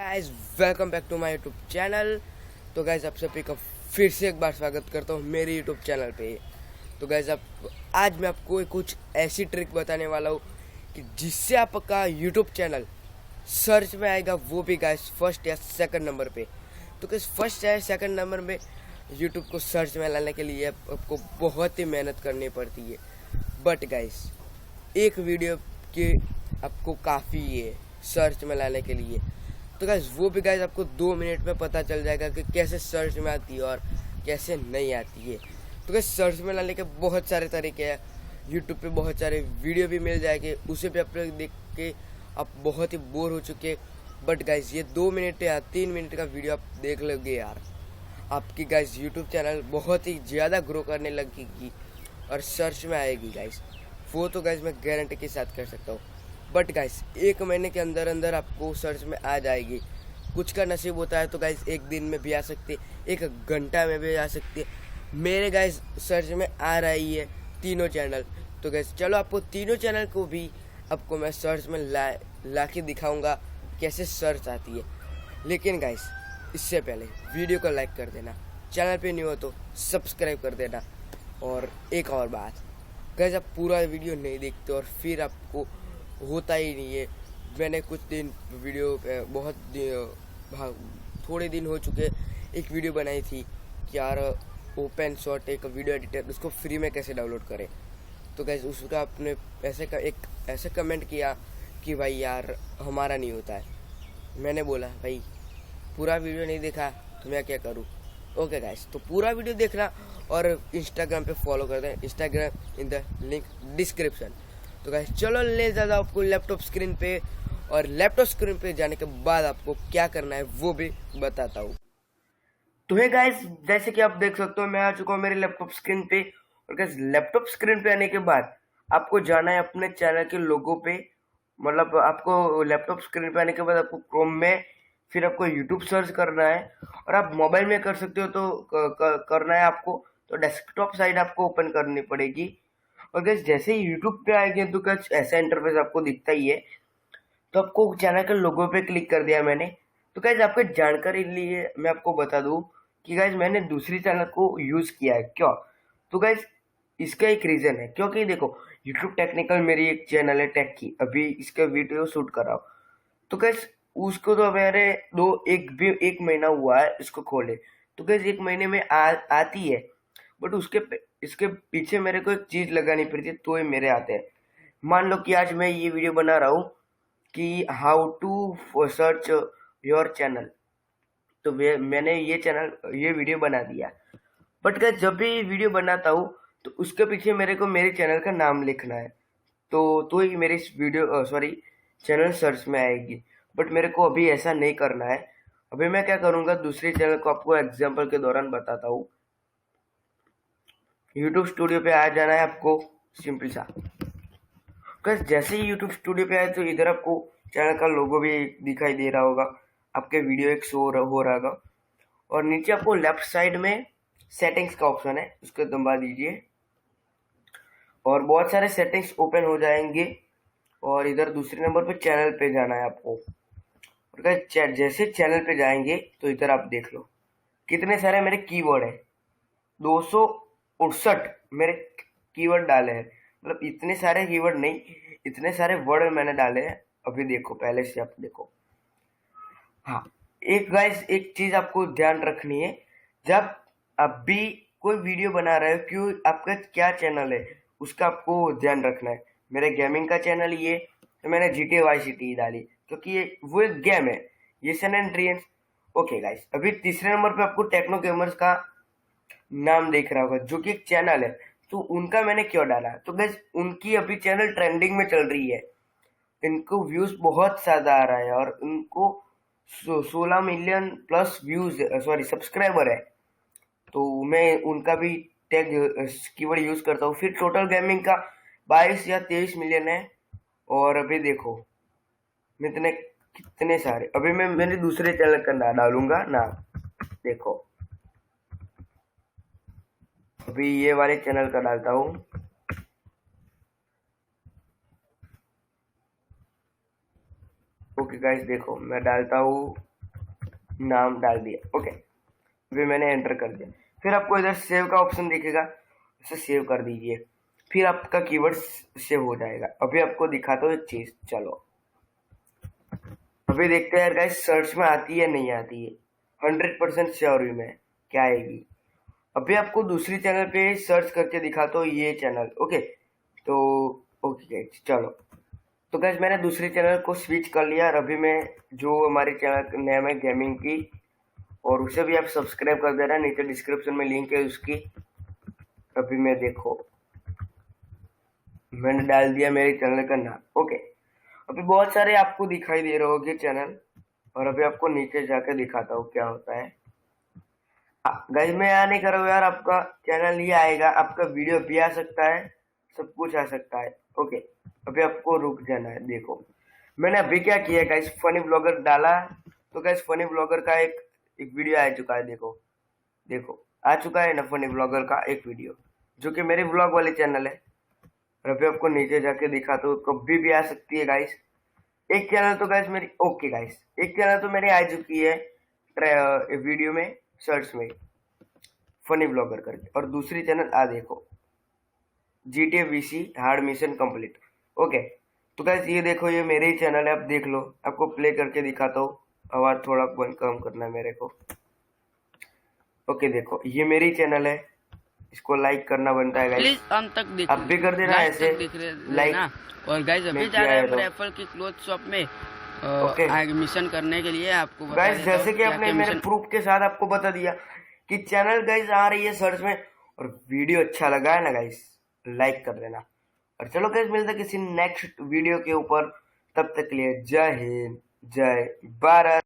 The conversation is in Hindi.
Guys welcome back to my YouTube channel. तो गाइस आप सभी का फिर से एक बार स्वागत करता हूँ मेरे यूट्यूब चैनल पे। तो गाइस आज मैं आपको कुछ ऐसी ट्रिक बताने वाला हूँ कि जिससे आपका यूट्यूब चैनल सर्च में आएगा, वो भी गाइस फर्स्ट या सेकंड नंबर पे। तो गाइस फर्स्ट या सेकंड नंबर में यूट्यूब को सर्च में लाने के लिए आपको बहुत ही मेहनत करनी पड़ती है, बट गाइस एक वीडियो के आपको काफ़ी है सर्च में लाने के लिए। तो गाइस वो भी गाइस आपको 2 मिनट में पता चल जाएगा कि कैसे सर्च में आती है और कैसे नहीं आती है। तो गाइस सर्च में लाने के बहुत सारे तरीके हैं, यूट्यूब पे बहुत सारे वीडियो भी मिल जाएंगे, उसे भी आप लोग देख के आप बहुत ही बोर हो चुके। बट गाइस ये 2 मिनट या 3 मिनट का वीडियो आप देख लोगे यार, आपकी गाइस यूट्यूब चैनल बहुत ही ज़्यादा ग्रो करने लगेगी और सर्च में आएगी गाइस। वो तो गाइस मैं गारंटी के साथ कर सकता हूँ। बट गाइस 1 महीने के अंदर अंदर आपको सर्च में आ जाएगी। कुछ का नसीब होता है तो गाइस 1 दिन में भी आ सकती है, 1 घंटा में भी आ सकती है। मेरे गाइस सर्च में आ रही है तीनों चैनल। तो गाइस चलो आपको तीनों चैनल को भी आपको मैं सर्च में ला के दिखाऊंगा कैसे सर्च आती है। लेकिन गाइस इससे पहले वीडियो को लाइक कर देना, चैनल पे न्यू हो तो सब्सक्राइब कर देना। और एक और बात गाइस, आप पूरा वीडियो नहीं देखते और फिर आपको होता ही नहीं है। मैंने कुछ दिन वीडियो थोड़े दिन हो चुके एक वीडियो बनाई थी कि यार ओपन शॉट एक वीडियो एडिटर उसको फ्री में कैसे डाउनलोड करें। तो गाइस उसका आपने ऐसे कमेंट किया कि भाई यार हमारा नहीं होता है। मैंने बोला भाई पूरा वीडियो नहीं देखा तो मैं क्या करूँ। ओके गाइस, तो पूरा वीडियो देखना और इंस्टाग्राम पे फॉलो कर दें, Instagram in the link description. तो गाइस चलो ले जाता हूँ आपको लैपटॉप स्क्रीन पे, और लैपटॉप स्क्रीन पे जाने के बाद आपको क्या करना है वो भी बताता हूँ। तो है गाइस, जैसे कि आप देख सकते हो मैं आ चुका हूँ मेरे लैपटॉप स्क्रीन पे। और गाइस लैपटॉप स्क्रीन पे आने के बाद आपको जाना है अपने चैनल के लोगो पे। मतलब आपको लैपटॉप स्क्रीन पे आने के बाद आपको क्रोम में फिर आपको यूट्यूब सर्च करना है, और आप मोबाइल में कर सकते हो तो करना है आपको। तो डेस्कटॉप साइड आपको ओपन करनी पड़ेगी। और गाइस जैसे ही यूट्यूब पे आएंगे तो कुछ ऐसा इंटरफेस आपको दिखता ही है। तो आपको चैनल के लोगो पे क्लिक कर दिया मैंने। तो गाइस आपको जानकारी लिए मैं आपको बता दूं कि गाइस मैंने दूसरी चैनल को यूज किया है। क्यों? तो गाइस इसका एक रीजन है, क्योंकि देखो यूट्यूब टेक्निकल मेरी एक चैनल है टेक की, अभी इसका वीडियो शूट कर रहा हूँ। तो गाइस उसको तो मेरे एक महीना हुआ है इसको खोले। तो गाइस 1 महीने में आती है, बट इसके पीछे मेरे को एक चीज लगानी पड़ती है तो ये मेरे आते हैं। मान लो कि आज मैं ये वीडियो बना रहा हूँ कि how to search your channel. तो मैंने ये वीडियो बना दिया। बट गाइस जब भी वीडियो बनाता हूँ तो उसके पीछे मेरे को मेरे चैनल का नाम लिखना है, तो ही मेरी चैनल सर्च में आएगी। बट मेरे को अभी ऐसा नहीं करना है। अभी मैं क्या करूंगा, दूसरे चैनल को आपको एग्जांपल के दौरान बताता हूँ। यूट्यूब स्टूडियो पे आ जाना है आपको, सिंपल सा। बस जैसे ही यूट्यूब स्टूडियो पे आए तो इधर आपको चैनल का लोगो भी दिखाई दे रहा होगा, आपके वीडियो एक शो हो रहा होगा। और नीचे आपको लेफ्ट साइड में सेटिंग्स का ऑप्शन है, उसको दबा दीजिए और बहुत सारे सेटिंग्स ओपन हो जाएंगे। और इधर दूसरे नंबर पे चैनल पे जाना है आपको। और जैसे चैनल पे जाएंगे तो इधर आप देख लो कितने सारे मेरे कीवर्ड है, 268 मेरे कीवर्ड डाले हैं। मतलब इतने सारे कीवर्ड नहीं, इतने सारे वर्ड मैंने डाले हैं। अभी देखो पहले से आप देखो। हाँ, एक चीज आपको ध्यान रखनी है, जब आप भी कोई वीडियो बना रहे हो, क्यों आपका क्या चैनल है उसका आपको ध्यान रखना है। मेरे गेमिंग का चैनल ये, तो मैंने GTA वाई सिटी डाली क्योंकि ये वो एक गेम है, ये सैन एंड्रियंस। ओके गाइस, अभी तीसरे नंबर पे आपको टेक्नो गेमर्स का नाम देख रहा होगा जो कि एक चैनल है। तो उनका मैंने क्यों डाला, तो गाइस उनकी अभी चैनल ट्रेंडिंग में चल रही है, इनको व्यूज बहुत ज्यादा आ रहा है और उनको 16 मिलियन प्लस व्यूज सब्सक्राइबर है। तो मैं उनका भी टैग कीवर्ड यूज करता हूँ। फिर टोटल गेमिंग का 22 या 23 मिलियन है। और अभी देखो मैं कितने सारे, अभी मैं मेरे दूसरे चैनल का नाम डालूंगा ना, देखो अभी ये वाले चैनल का डालता हूँ। ओके गाइस देखो मैं डालता हूँ नाम डाल दिया। ओके, अभी मैंने एंटर कर दिया। फिर आपको इधर सेव का ऑप्शन दिखेगा, इसे सेव कर दीजिए। फिर आपका कीवर्ड सेव हो जाएगा। अभी आपको दिखाता हूँ एक चीज, चलो अभी देखते हैं यार गाइस सर्च में आती है नहीं आती है। 100% श्योर हूँ मैं क्या आएगी। अभी आपको दूसरी चैनल पे सर्च करके दिखाता हूँ ये चैनल। ओके, तो ओके गाइस चलो। तो गाइस मैंने दूसरे चैनल को स्विच कर लिया और अभी मैं जो हमारे चैनल का नेम है गेमिंग की, और उसे भी आप सब्सक्राइब कर देना, नीचे डिस्क्रिप्शन में लिंक है उसकी। अभी मैं देखो मैंने डाल दिया मेरे चैनल का नाम। ओके, अभी बहुत सारे आपको दिखाई दे रहे होंगे चैनल, और अभी आपको नीचे जाकर दिखाता हूँ क्या होता है। गाइस मैं यहाँ नहीं कर रहा हूँ यार, आपका चैनल ये आएगा, आपका वीडियो भी आ सकता है, सब कुछ आ सकता है। ओके, अभी आपको रुक जाना है। देखो मैंने अभी क्या किया गाइस, फनी ब्लॉगर डाला, तो गाइस फनी ब्लॉगर का एक वीडियो आ चुका है। देखो देखो आ चुका है ना फनी ब्लॉगर का एक वीडियो, जो कि मेरे ब्लॉग वाले चैनल है। और अभी आपको नीचे जाके दिखा तो कभी भी आ सकती है गाइस। एक चैनल तो गाइस मेरी, ओके गाइस एक चैनल तो मेरी आ चुकी है वीडियो में सर्च में, फनी ब्लॉगर करके। और दूसरी चैनल आ देखो, GTA VC hard mission complete. Okay, तो गाइस ये देखो ये मेरे ही चैनल है, आप देख लो। आपको प्ले करके दिखाता हूँ, आवाज थोड़ा बंद कम करना है मेरे को। ओके देखो ये मेरी चैनल है, इसको लाइक करना बनता है गाइस, प्लीज अंत तक देख, आप भी कर देना ऐसे लाइक। और गाइस अभी जा रहे हैं रेफर की क्लोथ शॉप में मिशन करने के लिए। आपको गाइस जैसे कि आपने मेरे प्रूफ के साथ आपको बता दिया कि चैनल गाइस आ रही है सर्च में, और वीडियो अच्छा लगा है ना गाइस लाइक कर देना। और चलो गाइस मिलते हैं किसी नेक्स्ट वीडियो के ऊपर, तब तक के लिए जय हिंद जय भारत।